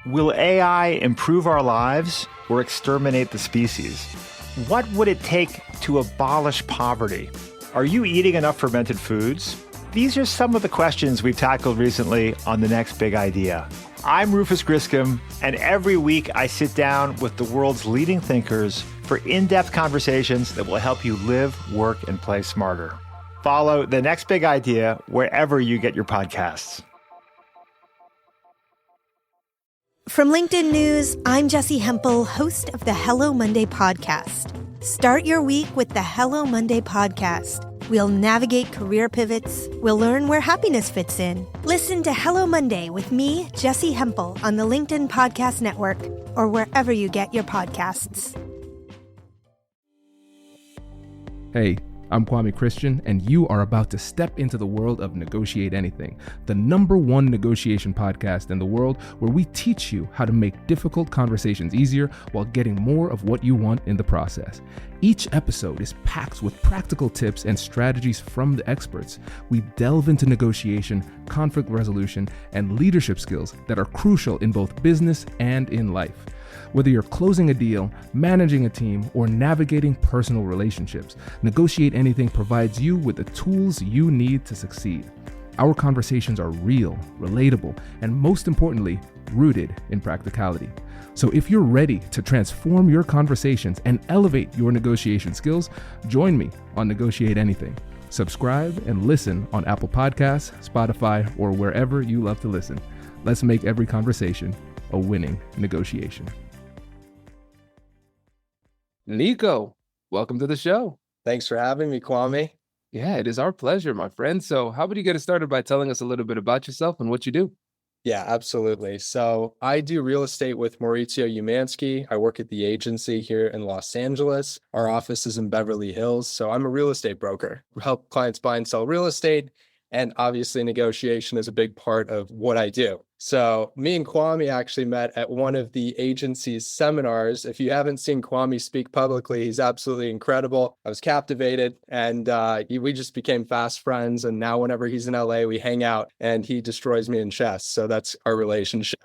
Will AI improve our lives or exterminate the species? What would it take to abolish poverty? Are you eating enough fermented foods? These are some of the questions we've tackled recently on The Next Big Idea. I'm Rufus Griscom, and every week I sit down with the world's leading thinkers for in-depth conversations that will help you live, work, and play smarter. Follow The Next Big Idea wherever you get your podcasts. From LinkedIn News, I'm Jessie Hempel, host of the Hello Monday podcast. Start your week with the Hello Monday podcast. We'll navigate career pivots. We'll learn where happiness fits in. Listen to Hello Monday with me, Jessie Hempel, on the LinkedIn Podcast Network or wherever you get your podcasts. Hey, I'm Kwame Christian, and you are about to step into the world of Negotiate Anything, the #1 negotiation podcast in the world where we teach you how to make difficult conversations easier while getting more of what you want in the process. Each episode is packed with practical tips and strategies from the experts. We delve into negotiation, conflict resolution, and leadership skills that are crucial in both business and in life. Whether you're closing a deal, managing a team, or navigating personal relationships, Negotiate Anything provides you with the tools you need to succeed. Our conversations are real, relatable, and most importantly, rooted in practicality. So if you're ready to transform your conversations and elevate your negotiation skills, join me on Negotiate Anything. Subscribe and listen on Apple Podcasts, Spotify, or wherever you love to listen. Let's make every conversation a winning negotiation. Nikko, welcome to the show. Thanks for having me, Kwame. Yeah, it is our pleasure, my friend. So how about you get us started by telling us a little bit about yourself and what you do? Yeah, absolutely. So I do real estate with Maurizio Umansky. I work at the agency here in Los Angeles. Our office is in Beverly Hills. So I'm a real estate broker. We help clients buy and sell real estate. And obviously negotiation is a big part of what I do. So me and Kwame actually met at one of the agency's seminars. If you haven't seen Kwame speak publicly, he's absolutely incredible. I was captivated, and we just became fast friends. And now whenever he's in LA, we hang out and he destroys me in chess. So that's our relationship.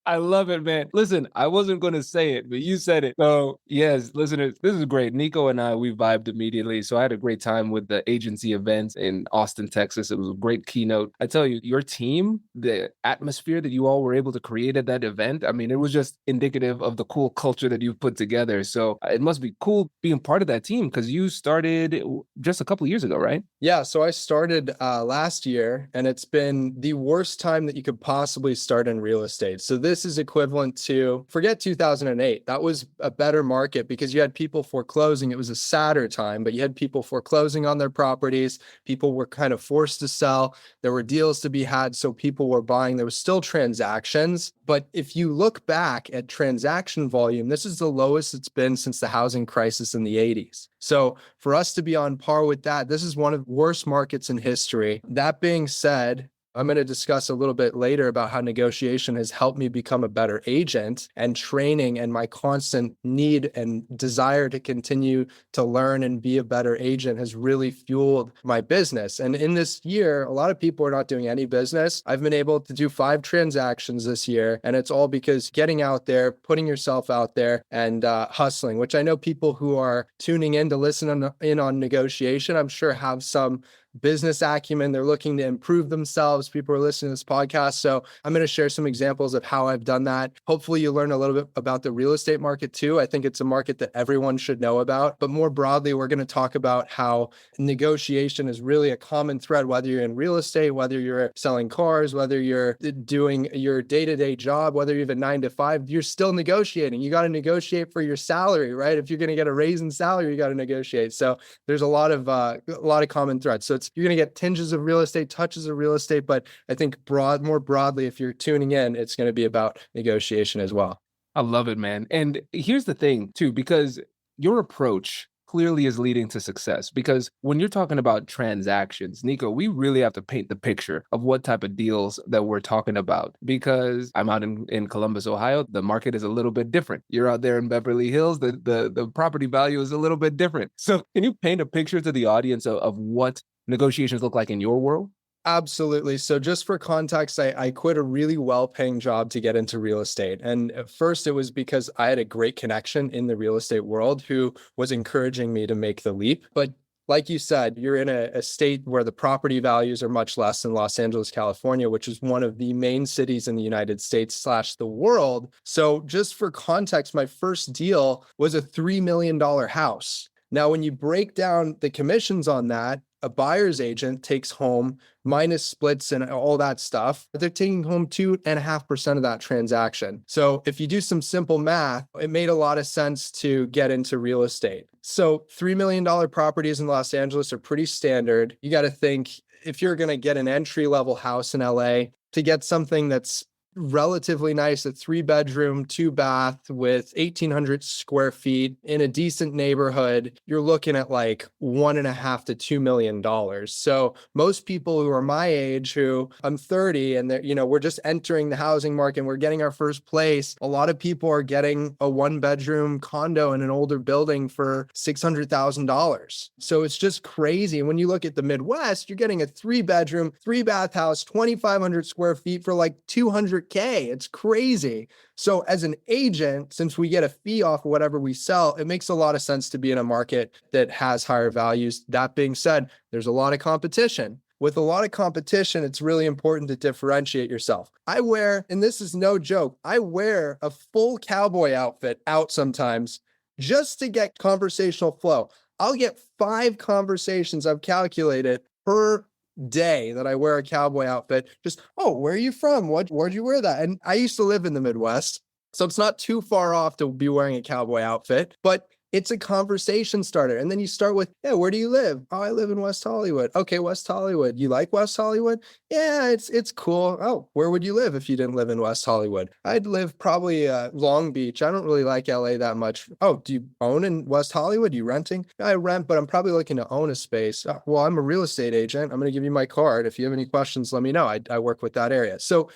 I love it, man. Listen, I wasn't going to say it, but you said it. So yes, listeners, this is great. Nikko and I, we vibed immediately. So I had a great time with the agency events in Austin, Texas. It was a great keynote. I tell you, your team, the atmosphere that you all were able to create at that event, I mean, it was just indicative of the cool culture that you've put together. So it must be cool being part of that team because you started just a couple of years ago, right? Yeah, so I started last year, and it's been the worst time that you could possibly start in real estate. So this is equivalent to, forget 2008. That was a better market because you had people foreclosing. It was a sadder time, but you had people foreclosing on their properties. People were kind of forced to sell. There were deals to be had, so people were buying. There was still transactions. But if you look back at transaction volume, this is the lowest it's been since the housing crisis in the 80s. So for us to be on par with that, this is one of the worst markets in history. That being said, I'm going to discuss a little bit later about how negotiation has helped me become a better agent, and training and my constant need and desire to continue to learn and be a better agent has really fueled my business. And in this year, a lot of people are not doing any business. I've been able to do 5 transactions this year, and it's all because getting out there, putting yourself out there, and hustling, which I know people who are tuning in to listen in on negotiation, I'm sure have some business acumen. They're looking to improve themselves. People are listening to this podcast. So I'm going to share some examples of how I've done that. Hopefully you learn a little bit about the real estate market too. I think it's a market that everyone should know about. But more broadly, we're going to talk about how negotiation is really a common thread, whether you're in real estate, whether you're selling cars, whether you're doing your day-to-day job, whether you have a 9 to 5, you're still negotiating. You got to negotiate for your salary, right? If you're going to get a raise in salary, you got to negotiate. So there's a lot of common threads. So you're going to get tinges of real estate, touches of real estate, but I think more broadly, if you're tuning in, it's going to be about negotiation as well. I love it, man. And here's the thing too, because your approach clearly is leading to success. Because when you're talking about transactions, Nikko, we really have to paint the picture of what type of deals that we're talking about. Because I'm out in Columbus, Ohio, the market is a little bit different. You're out there in Beverly Hills, the property value is a little bit different. So can you paint a picture to the audience of what negotiations look like in your world? Absolutely. So just for context, I quit a really well-paying job to get into real estate. And at first it was because I had a great connection in the real estate world who was encouraging me to make the leap. But like you said, you're in a state where the property values are much less than Los Angeles, California, which is one of the main cities in the United States / the world. So just for context, my first deal was a $3 million house. Now, when you break down the commissions on that, a buyer's agent takes home minus splits and all that stuff, they're taking home 2.5% of that transaction. So if you do some simple math, it made a lot of sense to get into real estate. So $3 million properties in Los Angeles are pretty standard. You got to think if you're going to get an entry level house in LA, to get something that's relatively nice, a 3-bedroom, 2-bath with 1,800 square feet in a decent neighborhood, you're looking at like $1.5 to $2 million. So most people who are my age, who I'm 30, and we're just entering the housing market and we're getting our first place. A lot of people are getting a 1-bedroom condo in an older building for $600,000. So it's just crazy. When you look at the Midwest, you're getting a 3-bedroom, 3-bath house, 2,500 square feet for like $200K. It's crazy. So as an agent, since we get a fee off of whatever we sell, it makes a lot of sense to be in a market that has higher values. That being said, there's a lot of competition. With a lot of competition, it's really important to differentiate yourself. I wear, and this is no joke, I wear a full cowboy outfit out sometimes just to get conversational flow. I'll get 5 conversations I've calculated per day that I wear a cowboy outfit. Just, oh, where are you from? Where'd you wear that? And I used to live in the Midwest, so it's not too far off to be wearing a cowboy outfit, but it's a conversation starter. And then you start with, yeah, where do you live? Oh, I live in West Hollywood. Okay, West Hollywood. You like West Hollywood? Yeah, it's cool. Oh, where would you live if you didn't live in West Hollywood? I'd live probably Long Beach. I don't really like LA that much. Oh, do you own in West Hollywood? You renting? I rent, but I'm probably looking to own a space. Well, I'm a real estate agent. I'm going to give you my card. If you have any questions, let me know. I work with that area. So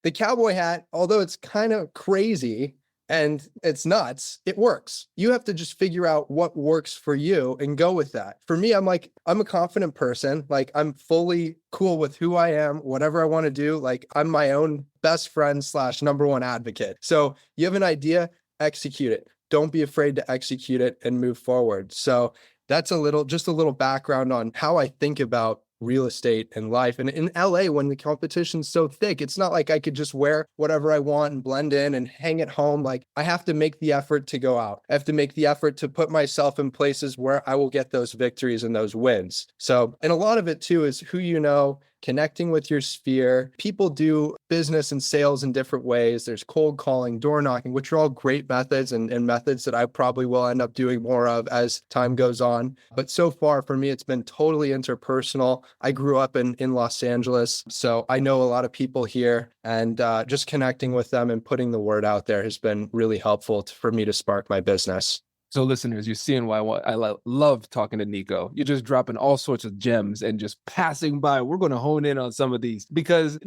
the cowboy hat, although it's kind of crazy, and it's nuts, it works. You have to just figure out what works for you and go with that. For me, I'm a confident person. Like, I'm fully cool with who I am, whatever I want to do. Like, I'm my own best friend / number one advocate. So you have an idea, execute it. Don't be afraid to execute it and move forward. So that's just a little background on how I think about real estate and life. And in LA, when the competition's so thick, it's not like I could just wear whatever I want and blend in and hang at home. Like, I have to make the effort to go out. I have to make the effort to put myself in places where I will get those victories and those wins. So, and a lot of it too is who you know, connecting with your sphere. People do business and sales in different ways. There's cold calling, door knocking, which are all great methods and methods that I probably will end up doing more of as time goes on. But so far for me, it's been totally interpersonal. I grew up in Los Angeles, so I know a lot of people here, and just connecting with them and putting the word out there has been really helpful for me to spark my business. So listeners, you're seeing why I love talking to Nikko. You're just dropping all sorts of gems and just passing by. We're going to hone in on some of these because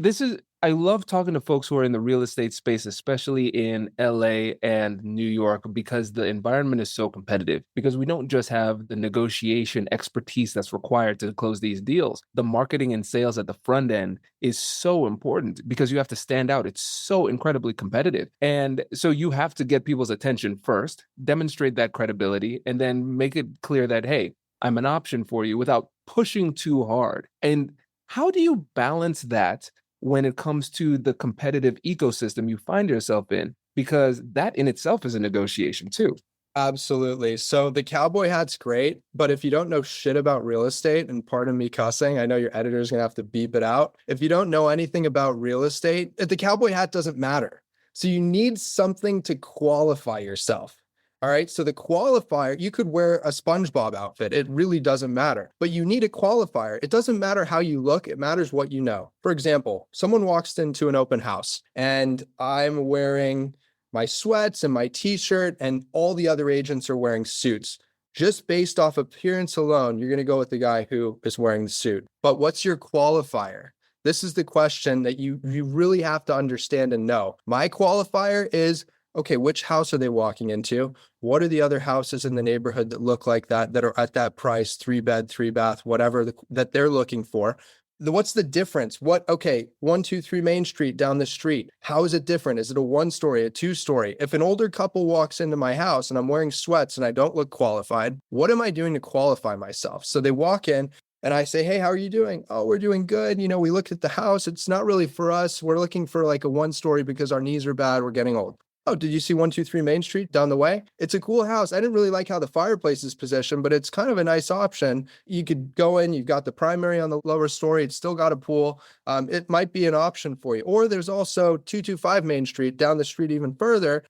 I love talking to folks who are in the real estate space, especially in LA and New York, because the environment is so competitive, because we don't just have the negotiation expertise that's required to close these deals. The marketing and sales at the front end is so important because you have to stand out. It's so incredibly competitive. And so you have to get people's attention first, demonstrate that credibility, and then make it clear that, hey, I'm an option for you without pushing too hard. And how do you balance that when it comes to the competitive ecosystem you find yourself in? Because that in itself is a negotiation too. Absolutely. So the cowboy hat's great, but if you don't know shit about real estate, and pardon me cussing, I know your editor's going to have to beep it out. If you don't know anything about real estate, the cowboy hat doesn't matter. So you need something to qualify yourself. All right. So the qualifier, you could wear a SpongeBob outfit. It really doesn't matter, but you need a qualifier. It doesn't matter how you look. It matters what you know. For example, someone walks into an open house and I'm wearing my sweats and my t-shirt and all the other agents are wearing suits. Just based off appearance alone, you're going to go with the guy who is wearing the suit. But what's your qualifier? This is the question that you really have to understand and know. My qualifier is, okay, which house are they walking into? What are the other houses in the neighborhood that look like that are at that price, 3-bed, 3-bath, whatever that they're looking for? What's the difference? Okay, 123 Main Street down the street. How is it different? Is it a 1-story, a 2-story? If an older couple walks into my house and I'm wearing sweats and I don't look qualified, what am I doing to qualify myself? So they walk in and I say, hey, how are you doing? Oh, we're doing good. We looked at the house. It's not really for us. We're looking for like a 1-story because our knees are bad. We're getting old. Oh, did you see 123 Main Street down the way? It's a cool house. I didn't really like how the fireplace is positioned, but it's kind of a nice option. You could go in, you've got the primary on the lower story. It's still got a pool. It might be an option for you. Or there's also 225 Main Street down the street even further.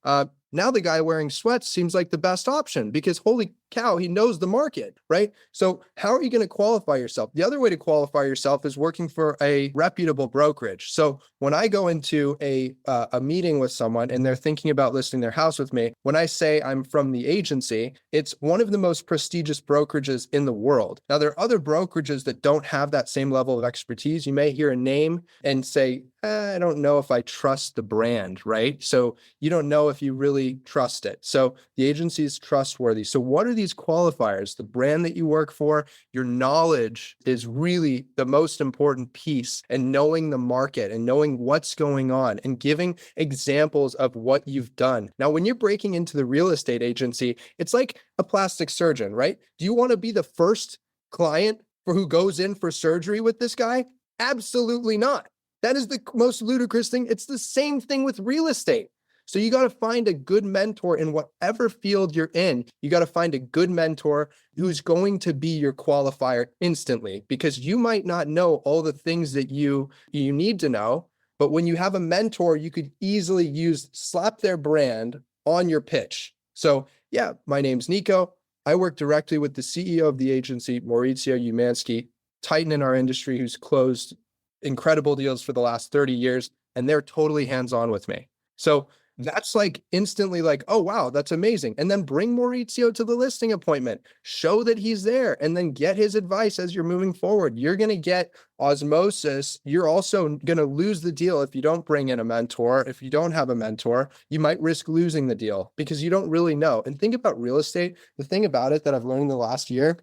Now the guy wearing sweats seems like the best option because holy cow, he knows the market, right? So how are you going to qualify yourself? The other way to qualify yourself is working for a reputable brokerage. So when I go into a meeting with someone and they're thinking about listing their house with me, when I say I'm from the agency, it's one of the most prestigious brokerages in the world. Now, there are other brokerages that don't have that same level of expertise. You may hear a name and say, I don't know if I trust the brand, right? So you don't know if you really trust it. So the agency is trustworthy. So what are these qualifiers? The brand that you work for, your knowledge is really the most important piece, and knowing the market and knowing what's going on and giving examples of what you've done. Now, when you're breaking into the real estate agency, it's like a plastic surgeon, right? Do you want to be the first client for who goes in for surgery with this guy? Absolutely not. That is the most ludicrous thing. It's the same thing with real estate. So you got to find a good mentor in whatever field you're in. You got to find a good mentor who's going to be your qualifier instantly, because you might not know all the things that you need to know. But when you have a mentor, you could easily slap their brand on your pitch. So yeah, my name's Nikko. I work directly with the CEO of the agency, Maurizio Umansky, titan in our industry who's closed incredible deals for the last 30 years, and they're totally hands-on with me. So that's like instantly like, oh, wow, that's amazing. And then bring Maurizio to the listing appointment, show that he's there, and then get his advice as you're moving forward. You're going to get osmosis. You're also going to lose the deal if you don't bring in a mentor. If you don't have a mentor, you might risk losing the deal because you don't really know. And think about real estate. The thing about it that I've learned in the last year,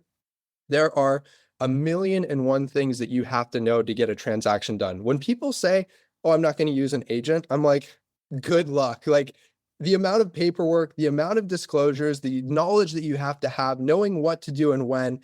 there are 1,000,001 things that you have to know to get a transaction done. When people say, oh, I'm not going to use an agent, I'm like, good luck. Like the amount of paperwork, the amount of disclosures, the knowledge that you have to have, knowing what to do and when,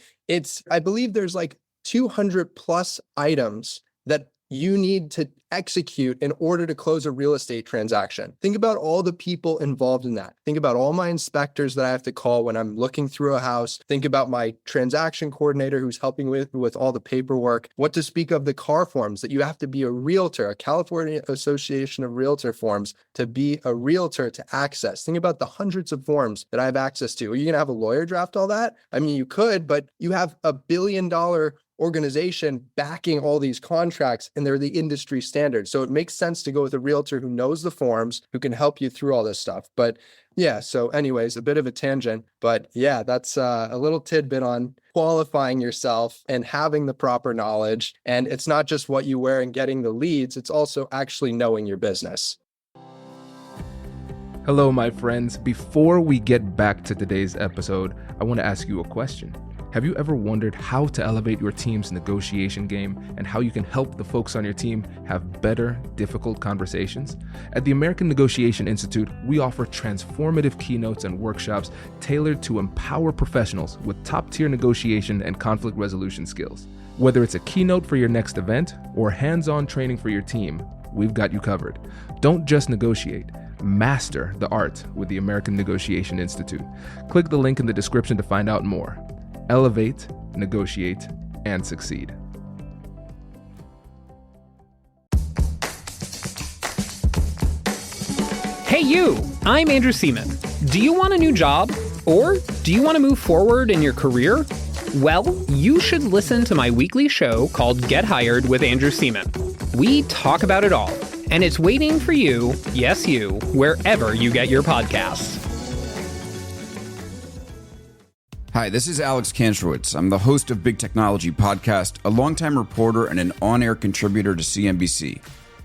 I believe there's like 200 plus items that you need to execute in order to close a real estate transaction. Think about all the people involved in that. Think about all my inspectors that I have to call when I'm looking through a house. Think about my transaction coordinator who's helping with all the paperwork. What to speak of the CAR forms that you have to be a realtor, a California Association of Realtor forms, to be a realtor to access. Think about the hundreds of forms that I have access to. Are you going to have a lawyer draft all that? I mean, you could, but you have $1 billion organization backing all these contracts, and they're the industry standard. So it makes sense to go with a realtor who knows the forms, who can help you through all this stuff. But yeah, so anyways, a bit of a tangent, but yeah, that's a little tidbit on qualifying yourself and having the proper knowledge. And it's not just what you wear and getting the leads, it's also actually knowing your business. Hello, my friends. Before we get back to today's episode, I want to ask you a question. Have you ever wondered how to elevate your team's negotiation game and how you can help the folks on your team have better, difficult conversations? At the American Negotiation Institute, we offer transformative keynotes and workshops tailored to empower professionals with top-tier negotiation and conflict resolution skills. Whether it's a keynote for your next event or hands-on training for your team, we've got you covered. Don't just negotiate. Master the art with the American Negotiation Institute. Click the link in the description to find out more. Elevate, negotiate, and succeed. Hey you, I'm Andrew Seaman. Do you want a new job? Or do you want to move forward in your career? Well, you should listen to my weekly show called Get Hired with Andrew Seaman. We talk about it all, and it's waiting for you, yes you, wherever you get your podcasts. Hi, this is Alex Kantrowitz. I'm the host of Big Technology Podcast, a longtime reporter and an on-air contributor to CNBC.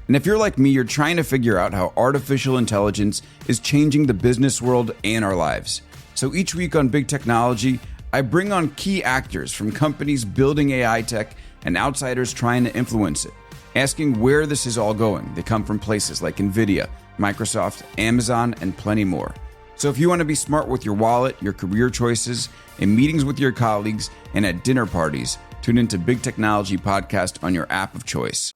And if you're like me, you're trying to figure out how artificial intelligence is changing the business world and our lives. So each week on Big Technology, I bring on key actors from companies building AI tech and outsiders trying to influence it, asking where this is all going. They come from places like Nvidia, Microsoft, Amazon, and plenty more. So if you want to be smart with your wallet, your career choices, in meetings with your colleagues, and at dinner parties, tune into Big Technology Podcast on your app of choice.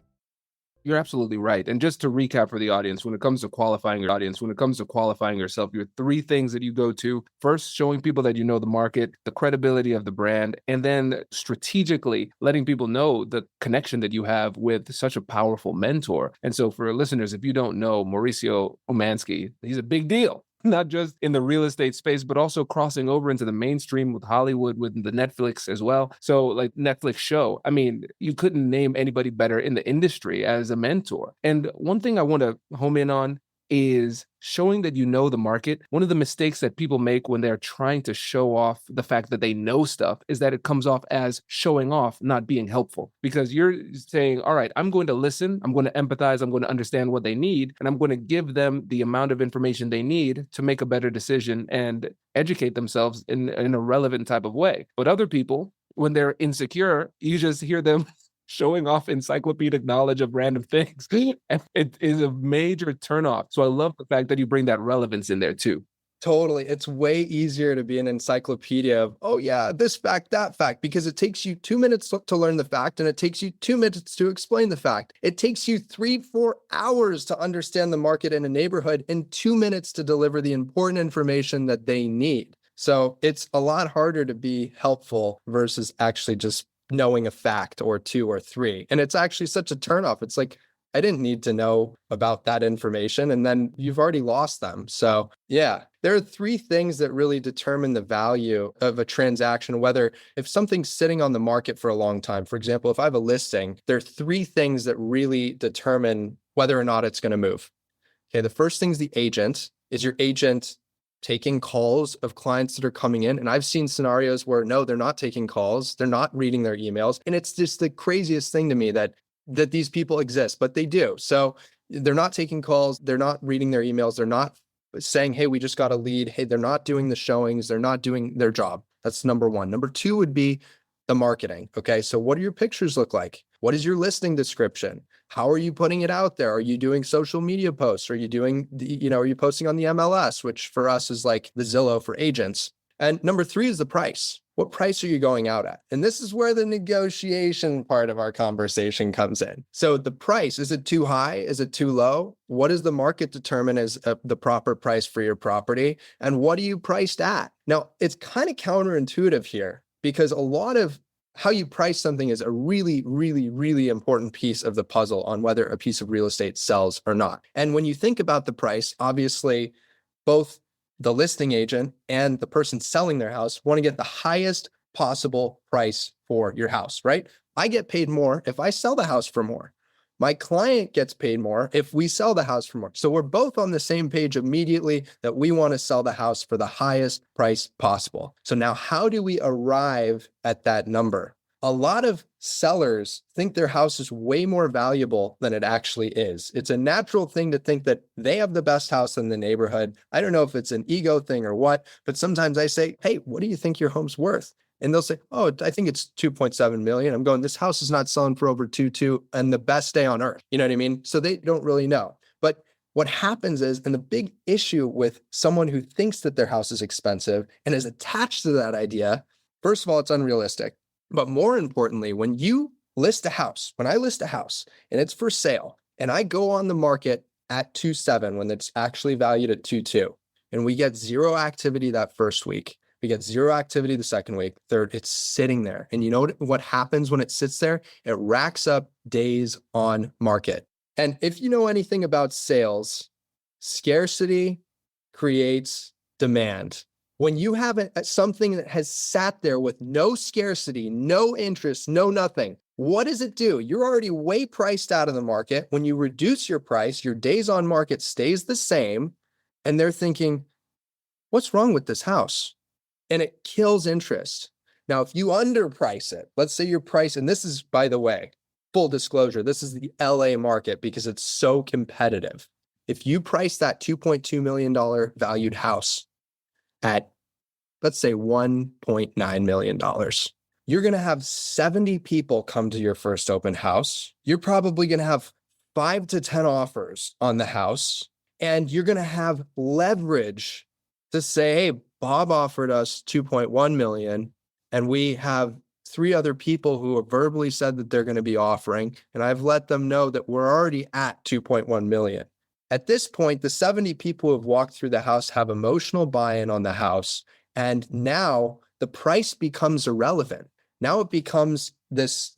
You're absolutely right. And just to recap for the audience, when it comes to qualifying yourself, your three things that you go to: first, showing people that you know the market, the credibility of the brand, and then strategically letting people know the connection that you have with such a powerful mentor. And so for listeners, if you don't know Mauricio Umansky, he's a big deal. Not just in the real estate space, but also crossing over into the mainstream with Hollywood, with the Netflix as well. So like Netflix show, I mean, you couldn't name anybody better in the industry as a mentor. And one thing I want to home in on is showing that you know the market. One of the mistakes that people make when they're trying to show off the fact that they know stuff is that it comes off as showing off, not being helpful. Because you're saying, all right, I'm going to listen, I'm going to empathize, I'm going to understand what they need, and I'm going to give them the amount of information they need to make a better decision and educate themselves in a relevant type of way. But other people, when they're insecure, you just hear them showing off encyclopedic knowledge of random things. And it is a major turnoff. So I love the fact that you bring that relevance in there too. Totally. It's way easier to be an encyclopedia of, oh yeah, this fact, that fact, because it takes you 2 minutes to learn the fact, and it takes you 2 minutes to explain the fact. It takes you 3-4 hours to understand the market in a neighborhood, and 2 minutes to deliver the important information that they need. So it's a lot harder to be helpful versus actually just knowing a fact or two or three. And it's actually such a turnoff. It's like, I didn't need to know about that information, and then you've already lost them. So yeah, there are three things that really determine the value of a transaction, whether if something's sitting on the market for a long time. For example, if I have a listing, there are three things that really determine whether or not it's going to move. Okay, the first thing is the agent. Is your agent taking calls of clients that are coming in? And I've seen scenarios where no, they're not taking calls, they're not reading their emails. And it's just the craziest thing to me that these people exist, but they do. So they're not taking calls, they're not reading their emails, they're not saying, hey, we just got a lead. Hey, they're not doing the showings, they're not doing their job. That's number one. Number two would be the marketing. Okay, so what do your pictures look like? What is your listing description? How are you putting it out there? Are you doing social media posts? Are you doing, are you posting on the MLS, which for us is like the Zillow for agents? And number three is the price. What price are you going out at? And this is where the negotiation part of our conversation comes in. So the price, is it too high? Is it too low? What does the market determine as the proper price for your property? And what are you priced at? Now, it's kind of counterintuitive here because a lot of how you price something is a really, really, really important piece of the puzzle on whether a piece of real estate sells or not. And when you think about the price, obviously, both the listing agent and the person selling their house want to get the highest possible price for your house, right? I get paid more if I sell the house for more. My client gets paid more if we sell the house for more. So we're both on the same page immediately that we want to sell the house for the highest price possible. So now how do we arrive at that number? A lot of sellers think their house is way more valuable than it actually is. It's a natural thing to think that they have the best house in the neighborhood. I don't know if it's an ego thing or what, but sometimes I say, hey, what do you think your home's worth? And they'll say, oh, I think it's 2.7 million. I'm going, this house is not selling for over 2.2 and the best day on earth. You know what I mean? So they don't really know. But what happens is, and the big issue with someone who thinks that their house is expensive and is attached to that idea, first of all, it's unrealistic. But more importantly, when you list a house, when I list a house and it's for sale and I go on the market at 2.7 when it's actually valued at 2.2 and we get zero activity that first week, we get zero activity the second week, third, it's sitting there. And you know what happens when it sits there? It racks up days on market. And if you know anything about sales, scarcity creates demand. When you have something that has sat there with no scarcity, no interest, no nothing, what does it do? You're already way priced out of the market. When you reduce your price, your days on market stays the same. And they're thinking, what's wrong with this house? And it kills interest. Now, if you underprice it, let's say your price, and this is, by the way, full disclosure, this is the LA market because it's so competitive. If you price that $2.2 million valued house at, let's say, $1.9 million, you're going to have 70 people come to your first open house. You're probably going to have 5 to 10 offers on the house, and you're going to have leverage to say, hey, Bob offered us 2.1 million, and we have 3 other people who have verbally said that they're going to be offering, and I've let them know that we're already at 2.1 million. At this point, the 70 people who have walked through the house have emotional buy-in on the house, and now the price becomes irrelevant. Now it becomes this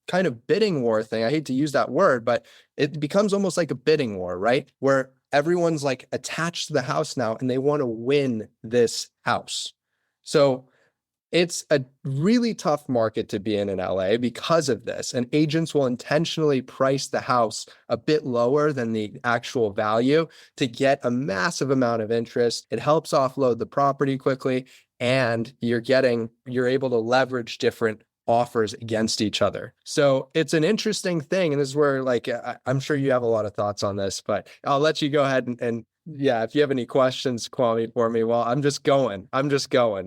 kind of bidding war thing. I hate to use that word, but it becomes almost like a bidding war, right? Where everyone's like attached to the house now and they want to win this house. So it's a really tough market to be in LA because of this. And agents will intentionally price the house a bit lower than the actual value to get a massive amount of interest. It helps offload the property quickly, and you're able to leverage different offers against each other. So it's an interesting thing. And this is where, like, I'm sure you have a lot of thoughts on this, but I'll let you go ahead and yeah, if you have any questions, Kwame, for me, well, I'm just going.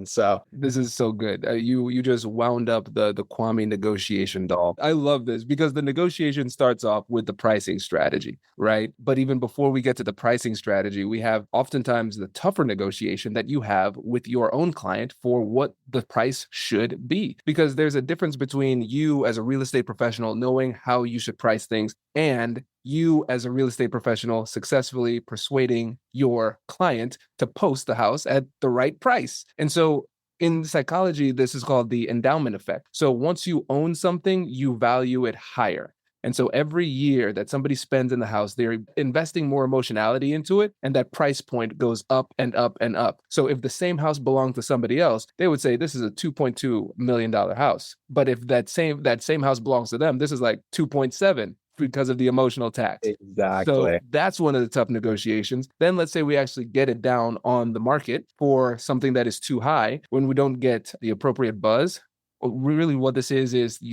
So This is so good. You just wound up the Kwame negotiation doll. I love this because the negotiation starts off with the pricing strategy, right? But even before we get to the pricing strategy, we have oftentimes the tougher negotiation that you have with your own client for what the price should be. Because there's a difference between you as a real estate professional knowing how you should price things and you as a real estate professional successfully persuading your client to post the house at the right price. And so in psychology, this is called the endowment effect. So once you own something, you value it higher. And so every year that somebody spends in the house, they're investing more emotionality into it, and that price point goes up and up and up. So if the same house belonged to somebody else, they would say this is a $2.2 million house. But if that same house belongs to them, this is like 2.7 because of the emotional tax. exactly. So that's one of the tough negotiations. Then let's say we actually get it down on the market for something that is too high when we don't get the appropriate buzz. Really what this is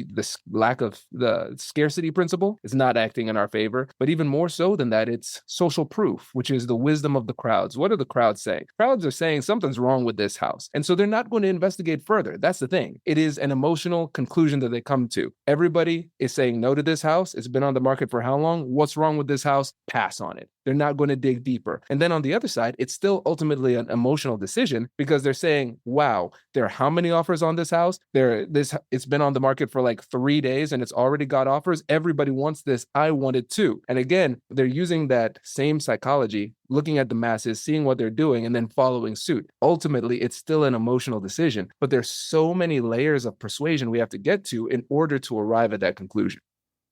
this lack of the scarcity principle is not acting in our favor. But even more so than that, it's social proof, which is the wisdom of the crowds. What are the crowds saying? Crowds are saying something's wrong with this house. And so they're not going to investigate further. That's the thing. It is an emotional conclusion that they come to. Everybody is saying no to this house. It's been on the market for how long? What's wrong with this house? Pass on it. They're not going to dig deeper. And then on the other side, it's still ultimately an emotional decision because they're saying, wow, there are how many offers on this house? It's been on the market for like 3 days and it's already got offers. Everybody wants this. I want it too. And again, they're using that same psychology, looking at the masses, seeing what they're doing, and then following suit. Ultimately, it's still an emotional decision, but there's so many layers of persuasion we have to get to in order to arrive at that conclusion.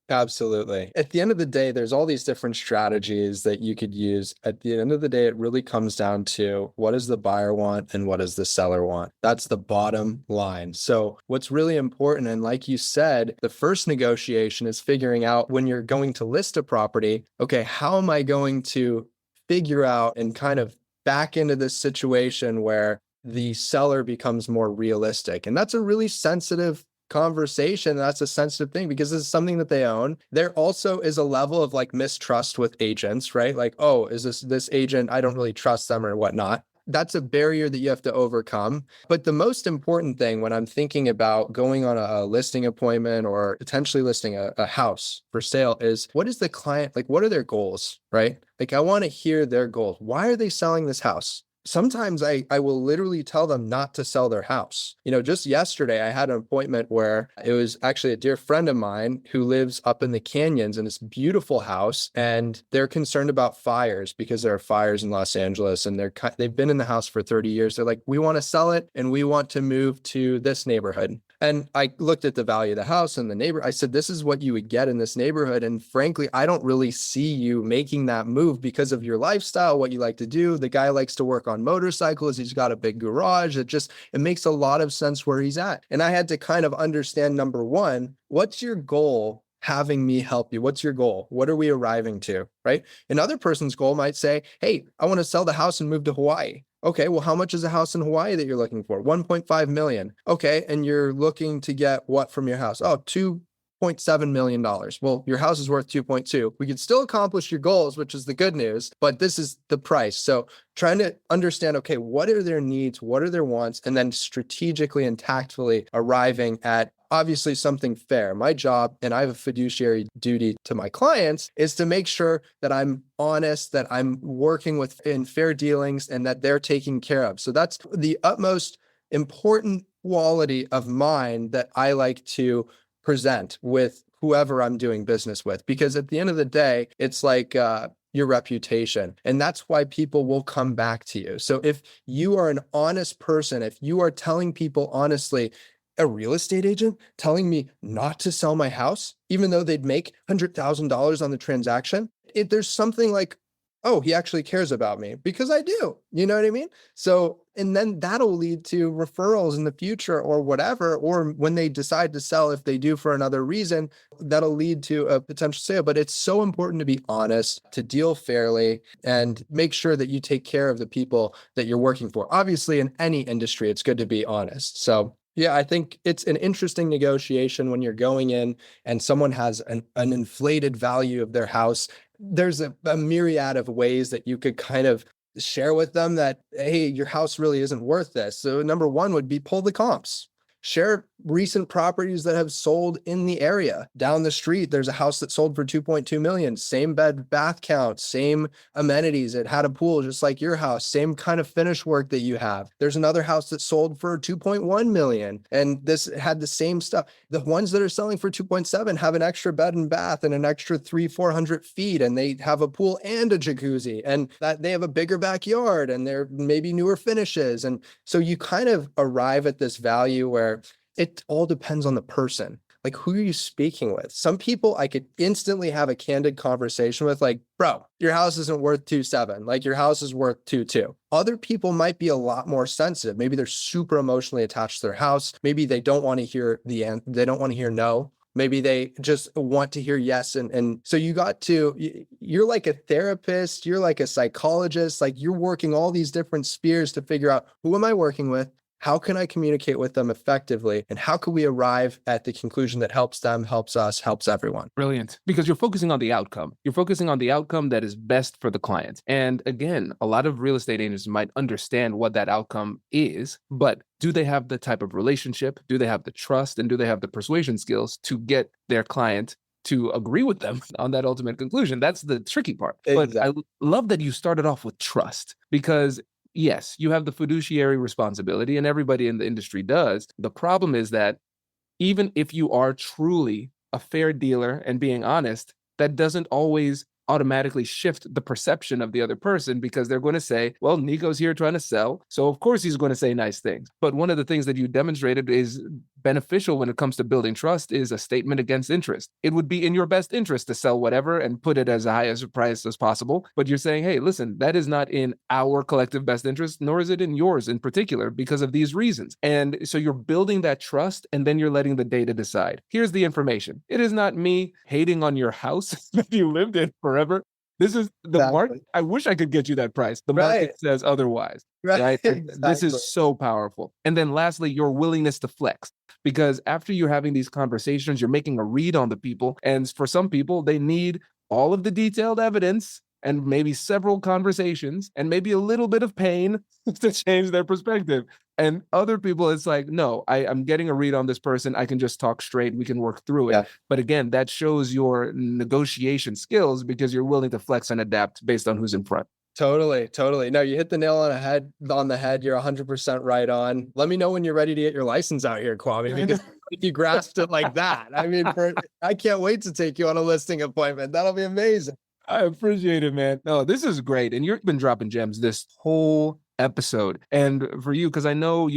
Absolutely. At the end of the day, there's all these different strategies that you could use. At the end of the day, it really comes down to what does the buyer want and what does the seller want? That's the bottom line. So what's really important, and like you said, the first negotiation is figuring out when you're going to list a property, okay, how am I going to figure out and kind of back into this situation where the seller becomes more realistic? And that's a really sensitive conversation. That's a sensitive thing because this is something that they own. There also is a level of like mistrust with agents, right? Like, oh, is this agent, I don't really trust them or whatnot. That's a barrier that you have to overcome. But the most important thing when I'm thinking about going on a listing appointment or potentially listing a house for sale is what is the client, like, what are their goals, right? Like, I want to hear their goals. Why are they selling this house? Sometimes I will literally tell them not to sell their house. Just yesterday, I had an appointment where it was actually a dear friend of mine who lives up in the canyons in this beautiful house, and they're concerned about fires because there are fires in Los Angeles, and they've been in the house for 30 years. They're like, we want to sell it, and we want to move to this neighborhood. And I looked at the value of the house and the neighbor. I said, this is what you would get in this neighborhood. And frankly, I don't really see you making that move because of your lifestyle, what you like to do. The guy likes to work on motorcycles. He's got a big garage. It makes a lot of sense where he's at. And I had to kind of understand, number one, what's your goal having me help you? What's your goal? What are we arriving to, right? Another person's goal might say, hey, I want to sell the house and move to Hawaii. Okay, well, how much is a house in Hawaii that you're looking for? 1.5 million. Okay, and you're looking to get what from your house? Oh, $0.7 million. Well, your house is worth 2.2. We could still accomplish your goals, which is the good news, but this is the price. So trying to understand, okay, what are their needs? What are their wants? And then strategically and tactfully arriving at obviously something fair. My job, and I have a fiduciary duty to my clients, is to make sure that I'm honest, that I'm working in fair dealings, and that they're taken care of. So that's the utmost important quality of mine that I like to present with whoever I'm doing business with. Because at the end of the day, it's like your reputation. And that's why people will come back to you. So if you are an honest person, if you are telling people honestly, a real estate agent telling me not to sell my house, even though they'd make $100,000 on the transaction, there's something like, oh, he actually cares about me, because I do. You know what I mean? So, and then that'll lead to referrals in the future or whatever, or when they decide to sell, if they do for another reason, that'll lead to a potential sale. But it's so important to be honest, to deal fairly, and make sure that you take care of the people that you're working for. Obviously, in any industry, it's good to be honest. So yeah, I think it's an interesting negotiation when you're going in and someone has an inflated value of their house. There's a myriad of ways that you could kind of share with them that, hey, your house really isn't worth this. So number one would be pull the comps. Share recent properties that have sold in the area. Down the street, there's a house that sold for 2.2 million, same bed bath count, same amenities. It had a pool just like your house, same kind of finish work that you have. There's another house that sold for 2.1 million, and this had the same stuff. The ones that are selling for 2.7 have an extra bed and bath and an extra 400 feet, and they have a pool and a jacuzzi, and that they have a bigger backyard, and they're maybe newer finishes. And so you kind of arrive at this value where it all depends on the person. Like, who are you speaking with? Some people I could instantly have a candid conversation with, like, bro, your house isn't worth 2.7. Like, your house is worth 2.2. Other people might be a lot more sensitive. Maybe they're super emotionally attached to their house. Maybe they don't want to hear they don't want to hear no. Maybe they just want to hear yes. And so you're like a therapist, you're like a psychologist, like you're working all these different spheres to figure out, who am I working with? How can I communicate with them effectively? And how can we arrive at the conclusion that helps them, helps us, helps everyone? Brilliant. Because you're focusing on the outcome. You're focusing on the outcome that is best for the client. And again, a lot of real estate agents might understand what that outcome is, but do they have the type of relationship? Do they have the trust? And do they have the persuasion skills to get their client to agree with them on that ultimate conclusion? That's the tricky part. Exactly. But I love that you started off with trust, because yes, you have the fiduciary responsibility, and everybody in the industry does. The problem is that even if you are truly a fair dealer and being honest, that doesn't always automatically shift the perception of the other person, because they're going to say, well, Nikko's here trying to sell, so of course he's going to say nice things. But one of the things that you demonstrated is beneficial when it comes to building trust is a statement against interest. It would be in your best interest to sell whatever and put it as high as a price as possible. But you're saying, hey, listen, that is not in our collective best interest, nor is it in yours in particular, because of these reasons. And so you're building that trust, and then you're letting the data decide. Here's the information. It is not me hating on your house that you lived in forever. This is the market. I wish I could get you that price. The market says otherwise. Right? Exactly. This is so powerful. And then lastly, your willingness to flex. Because after you're having these conversations, you're making a read on the people. And for some people, they need all of the detailed evidence and maybe several conversations and maybe a little bit of pain to change their perspective. And other people, it's like, no, I'm getting a read on this person. I can just talk straight. We can work through it. Yeah. But again, that shows your negotiation skills, because you're willing to flex and adapt based on who's in front. Totally. No, you hit the nail on the head. You're 100% right on. Let me know when you're ready to get your license out here, Kwame, because if you grasped it like that, I mean, I can't wait to take you on a listing appointment. That'll be amazing. I appreciate it, man. No, this is great. And you've been dropping gems this whole episode. And for you, because I know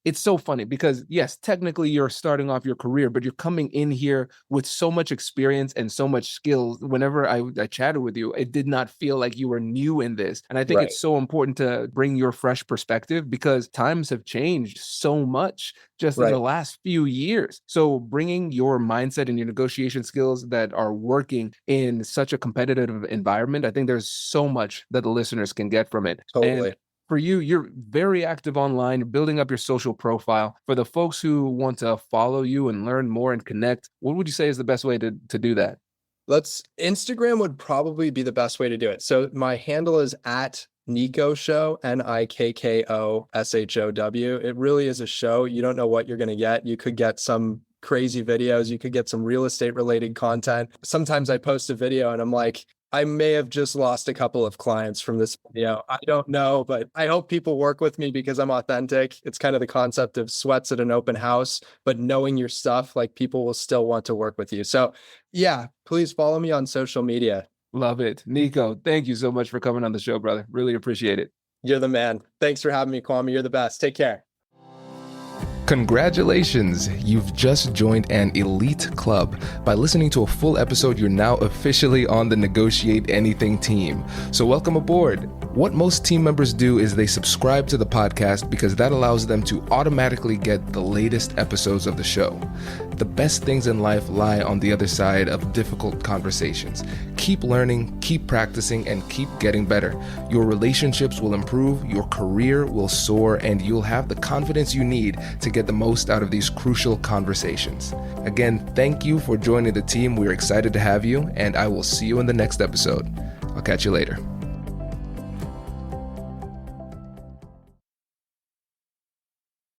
it's so funny, because yes, technically you're starting off your career, but you're coming in here with so much experience and so much skill. Whenever I chatted with you, it did not feel like you were new in this. And I think it's so important to bring your fresh perspective, because times have changed so much just in the last few years. So bringing your mindset and your negotiation skills that are working in such a competitive environment, I think there's so much that the listeners can get from it. Totally. And for you, you're very active online, building up your social profile. For the folks who want to follow you and learn more and connect, what would you say is the best way to do that? Instagram would probably be the best way to do it. So my handle is at Nikko Show, NIKKOSHOW. It really is a show. You don't know what you're going to get. You could get some crazy videos. You could get some real estate related content. Sometimes I post a video and I'm like, I may have just lost a couple of clients from this video. I don't know, but I hope people work with me because I'm authentic. It's kind of the concept of sweats at an open house, but knowing your stuff, like people will still want to work with you. So yeah, please follow me on social media. Love it. Nikko, thank you so much for coming on the show, brother. Really appreciate it. You're the man. Thanks for having me, Kwame. You're the best. Take care. Congratulations! You've just joined an elite club. By listening to a full episode, you're now officially on the Negotiate Anything team. So welcome aboard. What most team members do is they subscribe to the podcast because that allows them to automatically get the latest episodes of the show. The best things in life lie on the other side of difficult conversations. Keep learning, keep practicing, and keep getting better. Your relationships will improve, your career will soar, and you'll have the confidence you need to get the most out of these crucial conversations. Again, thank you for joining the team. We're excited to have you, and I will see you in the next episode. I'll catch you later.